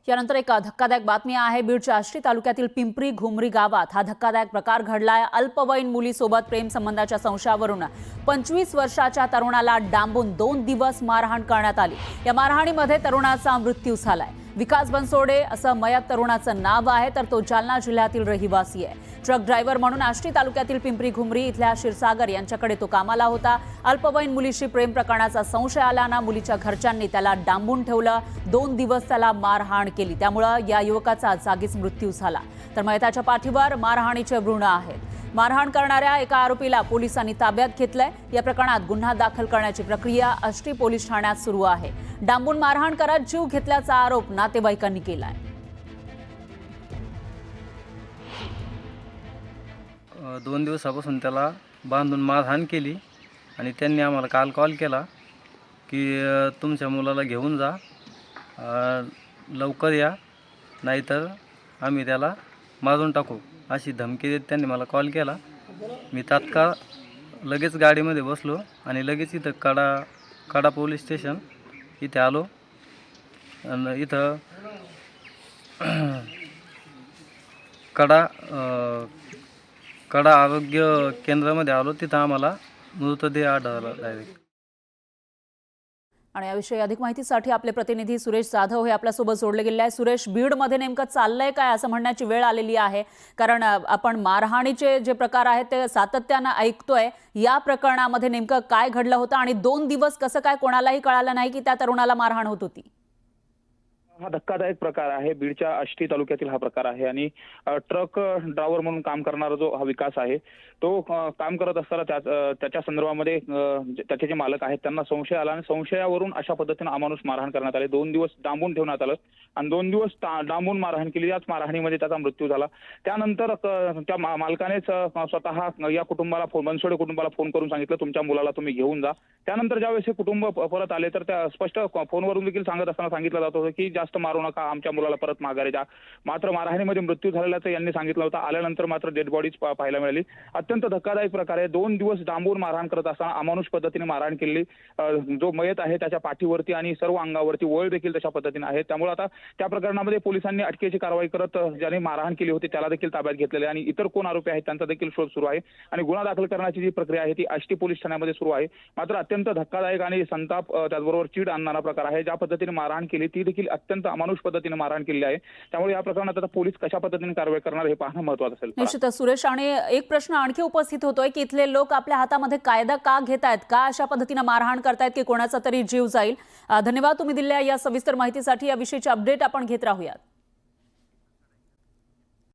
यानंतर एक धक्कादायक बातमी आहे। बीडच्या आष्टी तालुक्यातील पिंपरी घुमरी गावात हा धक्कादायक प्रकार घडलाय। अल्पवयीन मुलीसोबत प्रेम संबंधाच्या संशयावरून 25 वर्षाच्या तरुणाला डांबून 2 दिवस मारहाण करण्यात आली। या मारहाणीमध्ये तरुणाचा मृत्यू झालाय। विकास बनसोडे असं मयत तरुणाचं नाव आहे, तर तो जालना जिल्ह्यातील रहिवासी आहे। ट्रक ड्रायव्हर म्हणून आष्टी तालुक्यातील पिंपरी घुमरी इथल्या क्षीरसागर यांच्याकडे तो कामाला होता। अल्पवयीन मुलीशी प्रेम प्रकरणाचा संशय आल्यानं मुलीच्या घरच्यांनी त्याला डांबून ठेवलं। 2 दिवस त्याला मारहाण केली, त्यामुळे या युवकाचा जागीच मृत्यू झाला। तर मयताच्या पाठीवर मारहाणीचे व्रण आहेत। मारहाण करणाऱ्या एका आरोपीला पोलिसांनी ताब्यात घेतलंय। या प्रकरणात गुन्हा दाखल करण्याची प्रक्रिया आष्टी पोलीस ठाण्यात सुरू आहे। डांबून मारहाण करत जीव घेतल्याचा आरोप नातेवाईकांनी केलाय। 2 दिवसापासून त्याला बांधून मारहाण केली आणि त्यांनी आम्हाला काल कॉल केला की तुमच्या मुलाला घेऊन जा, लवकर या, नाहीतर आम्ही त्याला मारून टाकू, अशी धमकी देत त्यांनी मला कॉल केला। मी तात्काळ लगेच गाडीमध्ये बसलो आणि लगेच इथं कडा पोलीस स्टेशन इथे आलो। आणि इथं कडा आरोग्य केंद्रामध्ये आलो। तिथं आम्हाला मृतदेह आढळला डायरेक्ट। आणि याविषयी अधिक माहितीसाठी आपले प्रतिनिधी सुरेश जाधव हे आपल्यासोबत जोडले गेले आहे। सुरेश, बीडमध्ये नेमकं चाललंय काय असं म्हणण्याची वेळ आलेली आहे, कारण आपण मारहाणीचे जे प्रकार आहेत ते सातत्यानं ऐकतोय। या प्रकरणामध्ये नेमकं काय घडलं होतं आणि 2 दिवस कसं काय कोणालाही कळालं नाही की त्या तरुणाला मारहाण होत होती? हा धक्कादायक प्रकार आहे। बीडच्या आष्टी तालुक्यातील हा प्रकार आहे आणि ट्रक ड्रायव्हर म्हणून काम करणारा जो हा विकास आहे तो काम करत असताना त्याच्या संदर्भामध्ये त्याचे जे मालक आहेत त्यांना संशय आला आणि संशयावरून अशा पद्धतीने अमानुष मारहाण करण्यात आले। 2 दिवस डांबून ठेवण्यात आलं आणि 2 दिवस डांबून मारहाण केली। याच मारहाणीमध्ये त्याचा मृत्यू झाला। त्यानंतर त्या मालकानेच स्वतः या कुटुंबाला बनसोडे कुटुंबाला फोन करून सांगितलं तुमच्या मुलाला तुम्ही घेऊन जा। त्यानंतर ज्यावेळेस हे कुटुंब परत आले तर त्या स्पष्ट फोनवरून देखील सांगत असताना सांगितलं जात होतं की जास्त मारू नका, आमच्या मुलाला परत माघारी द्या। मात्र मारहाणीमध्ये मृत्यू झालेल्याचं यांनी सांगितलं होतं। आल्यानंतर मात्र डेड बॉडीज पाहायला मिळाली। अत्यंत धक्कादायक प्रकार आहे। 2 दिवस डांबून मारहाण करत असताना अमानुष पद्धतीने मारहाण केली। जो मयत आहे त्याच्या पाठीवरती आणि सर्व अंगावरती वळ देखील तशा पद्धतीने आहे। त्यामुळे आता त्या प्रकरणामध्ये पोलिसांनी अटकेची कारवाई करत ज्याने मारहाण केली होती त्याला देखील ताब्यात घेतलेले आणि इतर कोण आरोपी आहेत त्यांचा देखील शोध सुरू आहे आणि गुन्हा दाखल करण्याची जी प्रक्रिया आहे ती आष्टी पोलीस ठाण्यामध्ये सुरू आहे। मात्र अत्यंत धक्कादायक आणि संताप त्याचबरोबर चीड आणणारा प्रकार आहे। ज्या पद्धतीने मारहाण केली ती देखील अत्यंत अमानुष पद्धतीने मारहाण केली आहे। त्यामुळे या प्रकरणात आता पोलीस कशा पद्धतीने कारवाई करणार हे पाहणं महत्त्वाचं असेल। निश्चितच सुरेश, आणि एक प्रश्न आणखी उपस्थित होतोय की इथले लोक आपल्या हातामध्ये कायदा का घेतायत, का अशा पद्धतीने मारहाण करतायत की कोणाचा तरी जीव जाईल? धन्यवाद तुम्ही दिलेल्या या सविस्तर माहितीसाठी। याविषयीची अपडेट आपण घेत राहूयात।